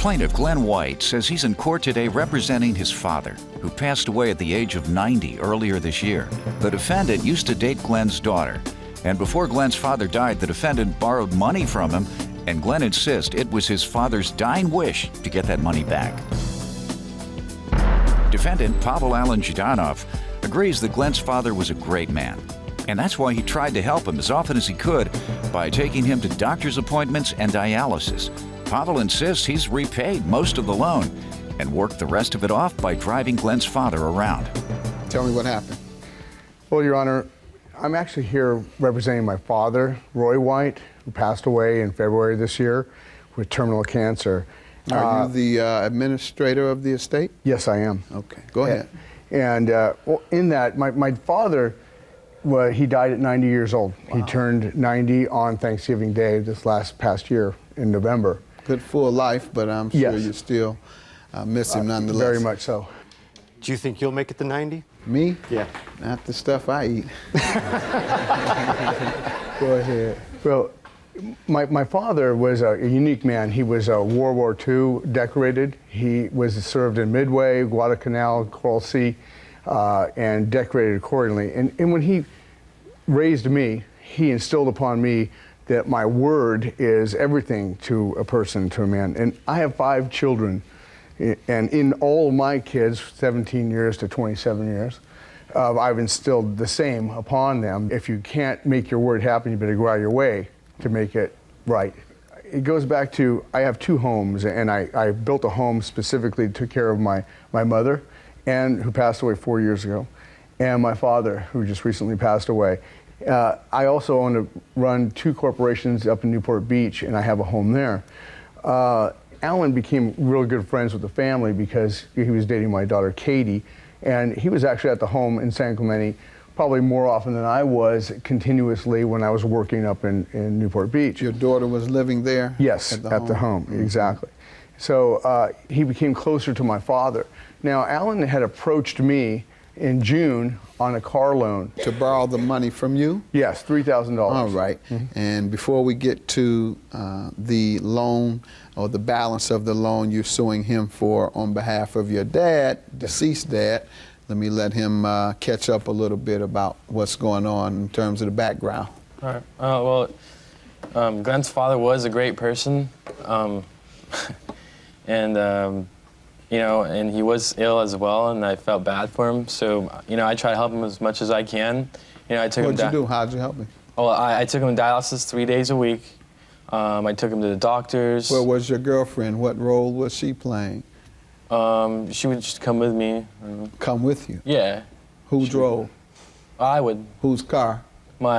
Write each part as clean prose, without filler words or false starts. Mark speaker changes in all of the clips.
Speaker 1: Plaintiff Glenn White says he's in court today representing his father, who passed away at the age of 90 earlier this year. The defendant used to date Glenn's daughter, and before Glenn's father died, the defendant borrowed money from him, and Glenn insists it was his father's dying wish to get that money back. Defendant Pavel Alan Zhdanov agrees that Glenn's father was a great man, and that's why he tried to help him as often as he could by taking him to doctor's appointments and dialysis. Pavel insists he's repaid most of the loan and worked the rest of it off by driving Glenn's father around.
Speaker 2: Tell me what happened.
Speaker 3: Well, Your Honor, I'm actually here representing my father, Roy White, who passed away in February this year with terminal cancer.
Speaker 2: Are you the administrator of the estate?
Speaker 3: Yes, I am.
Speaker 2: Okay, go ahead.
Speaker 3: And well, in that, my father, well, he died at 90 years old. Wow. He turned 90 on Thanksgiving Day this past year in November.
Speaker 2: Good full life, but I'm sure you still miss him nonetheless.
Speaker 3: Very much so.
Speaker 4: Do you think you'll make it to 90?
Speaker 2: Me?
Speaker 4: Yeah.
Speaker 2: Not the stuff I eat.
Speaker 3: Go ahead. Well, my father was a unique man. He was a World War II decorated. He was served in Midway, Guadalcanal, Coral Sea, and decorated accordingly. And when he raised me, he instilled upon me that my word is everything to a person, to a man. And I have 5 children, and in all of my kids, 17 years to 27 years, I've instilled the same upon them. If you can't make your word happen, you better go out of your way to make it right. It goes back to, I have 2 homes, and I built a home specifically to take care of my mother, and who passed away 4 years ago, and my father, who just recently passed away. I also own to run 2 corporations up in Newport Beach, and I have a home there. Alan became real good friends with the family because he was dating my daughter Katie, and he was actually at the home in San Clemente probably more often than I was continuously when I was working up in Newport Beach.
Speaker 2: Your daughter was living there?
Speaker 3: Yes, at the home, exactly. So he became closer to my father. Now, Alan had approached me in June on a car loan.
Speaker 2: To borrow the money from you?
Speaker 3: Yes, $3,000.
Speaker 2: All right. And before we get to the loan or the balance of the loan you're suing him for on behalf of your dad, deceased dad, let me let him catch up a little bit about what's going on in terms of the background.
Speaker 5: All right. Well, Glenn's father was a great person, and you know, and he was ill as well, and I felt bad for him. So, you know, I try to help him as much as I can. You know, I took him.
Speaker 2: What'd you do? How'd you help him?
Speaker 5: Well, I took him to dialysis 3 days a week. I took him to the doctors.
Speaker 2: Where was your girlfriend? What role was she playing?
Speaker 5: She would just come with me.
Speaker 2: Come with you?
Speaker 5: Yeah.
Speaker 2: Who drove?
Speaker 5: I would.
Speaker 2: Whose car?
Speaker 5: My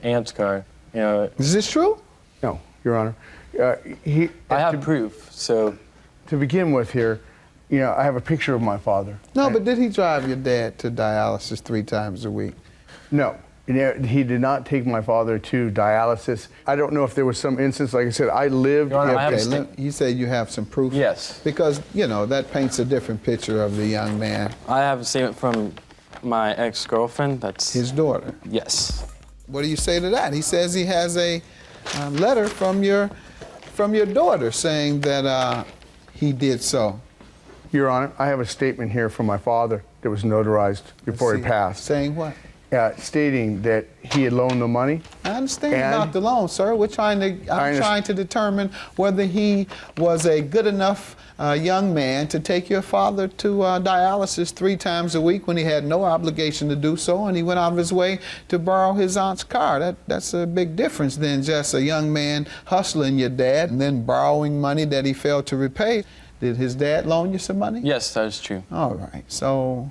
Speaker 5: aunt's car. You know.
Speaker 2: Is this true?
Speaker 3: No, Your Honor.
Speaker 5: I have proof. So.
Speaker 3: To begin with here, you know, I have a picture of my father.
Speaker 2: No, but did he drive your dad to dialysis 3 times a week?
Speaker 3: No. He did not take my father to dialysis. I don't know if there was some instance, like I said, I lived...
Speaker 5: Your Honor,
Speaker 2: you said you have some proof?
Speaker 5: Yes.
Speaker 2: Because, you know, that paints a different picture of the young man.
Speaker 5: I have a statement from my ex-girlfriend. That's...
Speaker 2: His daughter?
Speaker 5: Yes.
Speaker 2: What do you say to that? He says he has a letter from your daughter saying that he did so.
Speaker 3: Your Honor, I have a statement here from my father that was notarized before he passed.
Speaker 2: Saying what?
Speaker 3: Stating that he had loaned the money.
Speaker 2: I understand about the loan, sir. I'm trying to determine whether he was a good enough young man to take your father to dialysis 3 times a week when he had no obligation to do so, and he went out of his way to borrow his aunt's car. That's a big difference than just a young man hustling your dad and then borrowing money that he failed to repay. Did his dad loan you some money?
Speaker 5: Yes, that is true.
Speaker 2: All right. So,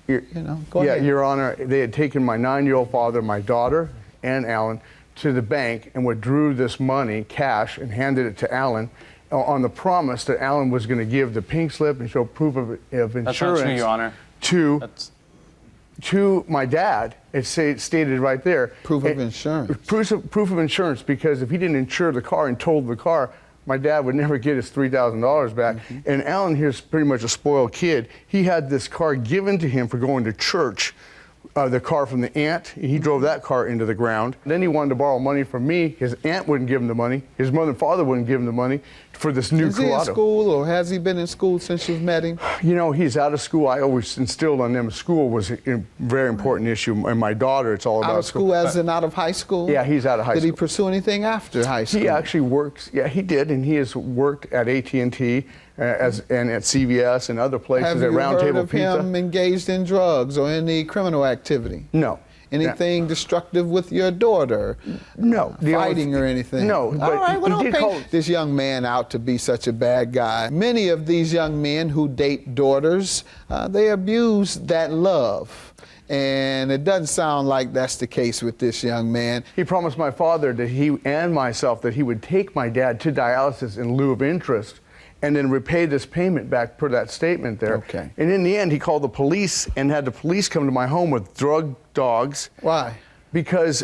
Speaker 2: you know, go ahead.
Speaker 3: Yeah, Your Honor, they had taken my 9-year-old father, my daughter, and Alan to the bank and withdrew this money, cash, and handed it to Alan on the promise that Alan was going to give the pink slip and show proof of insurance.
Speaker 5: That's not true, Your Honor.
Speaker 3: To my dad. It stated right there.
Speaker 2: Proof of insurance.
Speaker 3: Proof of insurance, because if he didn't insure the car and totaled the car, my dad would never get his $3,000 back. And Alan here's pretty much a spoiled kid. He had this car given to him for going to church the car from the aunt. He drove that car into the ground. Then he wanted to borrow money from me. His aunt wouldn't give him the money. His mother and father wouldn't give him the money for this new
Speaker 2: Is he in
Speaker 3: Corrado.
Speaker 2: school, or has he been in school since you've met him?
Speaker 3: You know, he's out of school. I always instilled on them school was a very important issue. And my daughter, it's all about
Speaker 2: Out of school, as in out of high school?
Speaker 3: Yeah, he's out of high
Speaker 2: Did he
Speaker 3: school.
Speaker 2: pursue anything after high school?
Speaker 3: He actually works. Yeah, he did, and he has worked at AT&T and at CVS and other places.
Speaker 2: Have
Speaker 3: at
Speaker 2: you
Speaker 3: Round
Speaker 2: heard
Speaker 3: Table
Speaker 2: of
Speaker 3: Pizza.
Speaker 2: him engaged in drugs or any criminal activity?
Speaker 3: No.
Speaker 2: Anything destructive with your daughter?
Speaker 3: No. The only-
Speaker 2: Fighting or anything?
Speaker 3: No,
Speaker 2: All
Speaker 3: but
Speaker 2: right, well,
Speaker 3: he
Speaker 2: don't
Speaker 3: did call.
Speaker 2: paint this young man out to be such a bad guy. Many of these young men who date daughters, they abuse that love. And it doesn't sound like that's the case with this young man.
Speaker 3: He promised my father that he and myself that he would take my dad to dialysis in lieu of interest and then repay this payment back per that statement there.
Speaker 2: Okay.
Speaker 3: And in the end, he called the police and had the police come to my home with drug dogs.
Speaker 2: Why?
Speaker 3: Because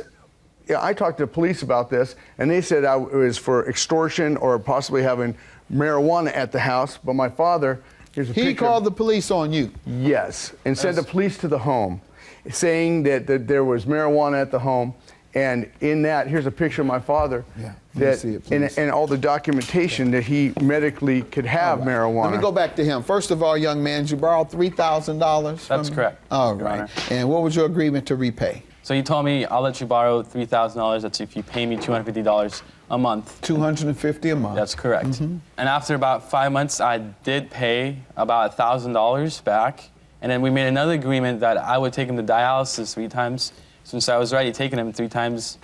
Speaker 3: I talked to the police about this, and they said it was for extortion or possibly having marijuana at the house. But my father, here's a picture.
Speaker 2: He called the police on you.
Speaker 3: Yes, and sent the police to the home, saying that there was marijuana at the home. And in that, here's a picture of my father.
Speaker 2: Yeah, let me
Speaker 3: That,
Speaker 2: see it, please.
Speaker 3: and all the documentation that he medically could have marijuana.
Speaker 2: Let me go back to him. First of all, young man, did you borrow $3,000 from
Speaker 5: That's
Speaker 2: him?
Speaker 5: correct,
Speaker 2: All
Speaker 5: Your
Speaker 2: right.
Speaker 5: Honor.
Speaker 2: And what was your agreement to repay?
Speaker 5: So he told me, I'll let you borrow $3,000. That's if you pay me $250 a month.
Speaker 2: $250 a month.
Speaker 5: That's correct.
Speaker 2: Mm-hmm.
Speaker 5: And after about 5 months, I did pay about $1,000 back. And then we made another agreement that I would take him to dialysis 3 times, since I was already taking him 3 times,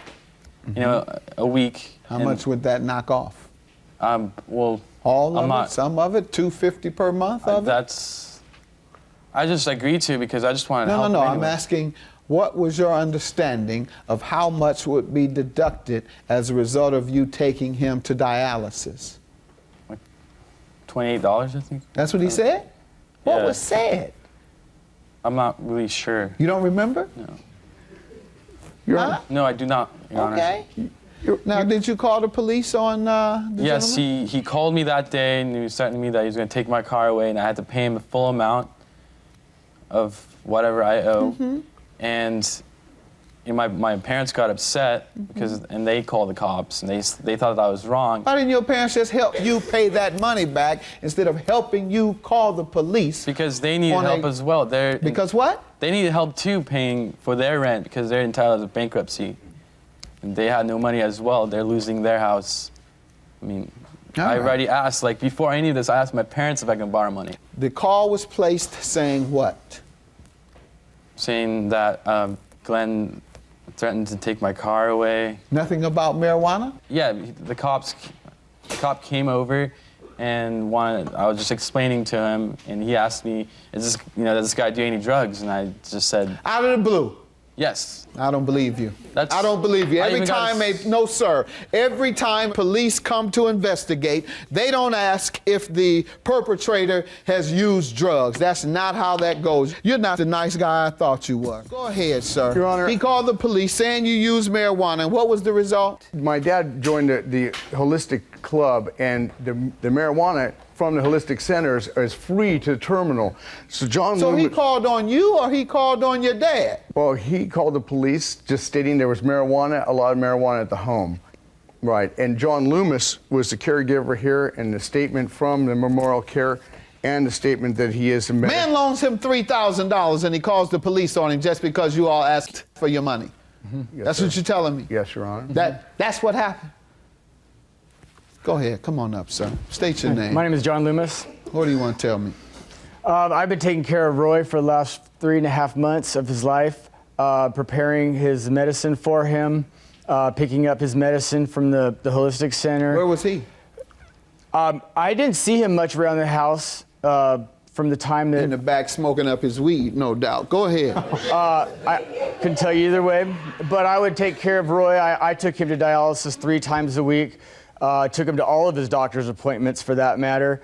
Speaker 5: you know, a week.
Speaker 2: How much would that knock off?
Speaker 5: Well,
Speaker 2: All
Speaker 5: I'm
Speaker 2: of
Speaker 5: not-
Speaker 2: it? Some of it? $250 per month of it?
Speaker 5: that's. I just agreed to because I just wanted to
Speaker 2: No,
Speaker 5: help
Speaker 2: no,
Speaker 5: him
Speaker 2: no. I'm
Speaker 5: anyway.
Speaker 2: asking, what was your understanding of how much would be deducted as a result of you taking him to dialysis?
Speaker 5: $28, I think.
Speaker 2: That's what he said? What
Speaker 5: yeah.
Speaker 2: was said?
Speaker 5: I'm not really sure.
Speaker 2: You don't remember?
Speaker 3: Your
Speaker 2: Huh?
Speaker 3: Honor,
Speaker 5: No, I do not, Your Honor.
Speaker 2: Okay. Now, did you call the police on the
Speaker 5: Yes,
Speaker 2: gentleman?
Speaker 5: he called me that day and he was threatening me that he was going to take my car away and I had to pay him the full amount of whatever I owe.
Speaker 2: Mm-hmm.
Speaker 5: And you know, my parents got upset because and they called the cops and they thought that I was wrong
Speaker 2: Why didn't your parents just help you pay that money back instead of helping you call the police?
Speaker 5: because they needed
Speaker 2: On a-
Speaker 5: help as well.
Speaker 2: Because what?
Speaker 5: They needed help too paying for their rent because they're entitled to bankruptcy. And they had no money as well. They're losing their house. I mean,
Speaker 2: All
Speaker 5: I
Speaker 2: right.
Speaker 5: already asked, like before any of this, I asked my parents if I can borrow money.
Speaker 2: The call was placed saying what?
Speaker 5: Saying that Glenn threatened to take my car away.
Speaker 2: Nothing about marijuana?
Speaker 5: Yeah, the cop came over and I was just explaining to him, and he asked me, does this guy do any drugs? And I just said,
Speaker 2: Out of the blue.
Speaker 5: yes.
Speaker 2: I don't believe you.
Speaker 5: That's-
Speaker 2: I don't believe you.
Speaker 5: I
Speaker 2: Every
Speaker 5: even got
Speaker 2: time
Speaker 5: a-
Speaker 2: no, sir. Every time police come to investigate, they don't ask if the perpetrator has used drugs. That's not how that goes. You're not the nice guy I thought you were. Go ahead, sir.
Speaker 3: Your Honor.
Speaker 2: He called the police saying you used marijuana. And what was the result?
Speaker 3: my dad joined the holistic club, and the marijuana from the holistic centers is free to the terminal. So John
Speaker 2: So he
Speaker 3: Loomis,
Speaker 2: called on you or he called on your dad?
Speaker 3: well, he called the police just stating there was a lot of marijuana at the home. Right, and John Loomis was the caregiver here, and the statement from the Memorial Care and the statement that he is a
Speaker 2: Man loans him $3,000 and he calls the police on him just because you all asked for your money.
Speaker 3: Yes,
Speaker 2: That's
Speaker 3: sir.
Speaker 2: what you're telling me.
Speaker 3: Yes, Your Honor.
Speaker 2: That's what happened. Go ahead, come on up, sir. State your name.
Speaker 6: My name is John Loomis.
Speaker 2: What do you want to tell me?
Speaker 6: I've been taking care of Roy for the last 3.5 months of his life, preparing his medicine for him, picking up his medicine from the holistic center.
Speaker 2: Where was he?
Speaker 6: I didn't see him much around the house from the time that
Speaker 2: In the back smoking up his weed, no doubt. Go ahead.
Speaker 6: I couldn't tell you either way, but I would take care of Roy. I took him to dialysis 3 times a week. Took him to all of his doctor's appointments, for that matter.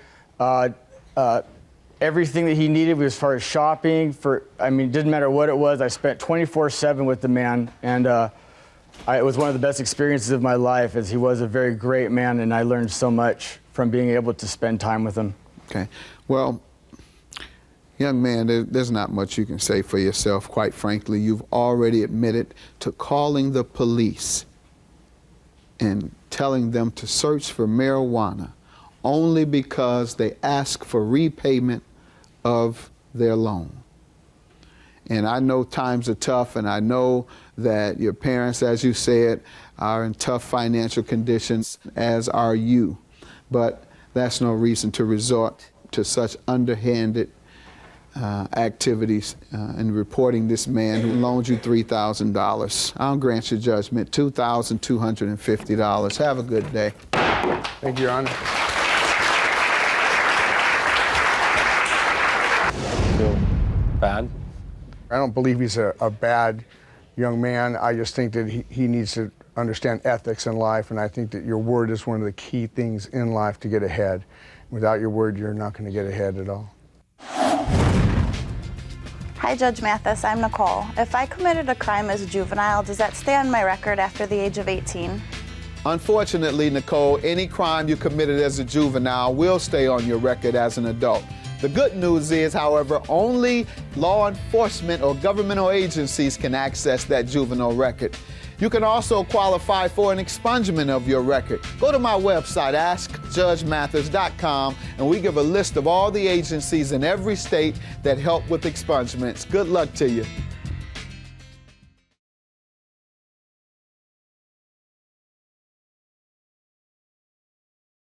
Speaker 6: Everything that he needed as far as shopping. It didn't matter what it was. I spent 24/7 with the man, and it was one of the best experiences of my life, as he was a very great man, and I learned so much from being able to spend time with him.
Speaker 2: Okay. Well, Young man, there's not much you can say for yourself, quite frankly. You've already admitted to calling the police and telling them to search for marijuana only because they ask for repayment of their loan. And I know times are tough, and I know that your parents, as you said, are in tough financial conditions, as are you. But that's no reason to resort to such underhanded activities in reporting this man who loaned you $3,000. I'll grant your judgment, $2,250. Have a good day.
Speaker 3: Thank you, Your Honor.
Speaker 5: Feel bad?
Speaker 3: I don't believe he's a bad young man. I just think that he needs to understand ethics in life, and I think that your word is one of the key things in life to get ahead. Without your word, you're not going to get ahead at all.
Speaker 7: Hi, Judge Mathis. I'm Nicole. If I committed a crime as a juvenile, does that stay on my record after the age of 18?
Speaker 2: Unfortunately, Nicole, any crime you committed as a juvenile will stay on your record as an adult. The good news is, however, only law enforcement or governmental agencies can access that juvenile record. You can also qualify for an expungement of your record. Go to my website, askjudgemathis.com, and we give a list of all the agencies in every state that help with expungements. Good luck to you.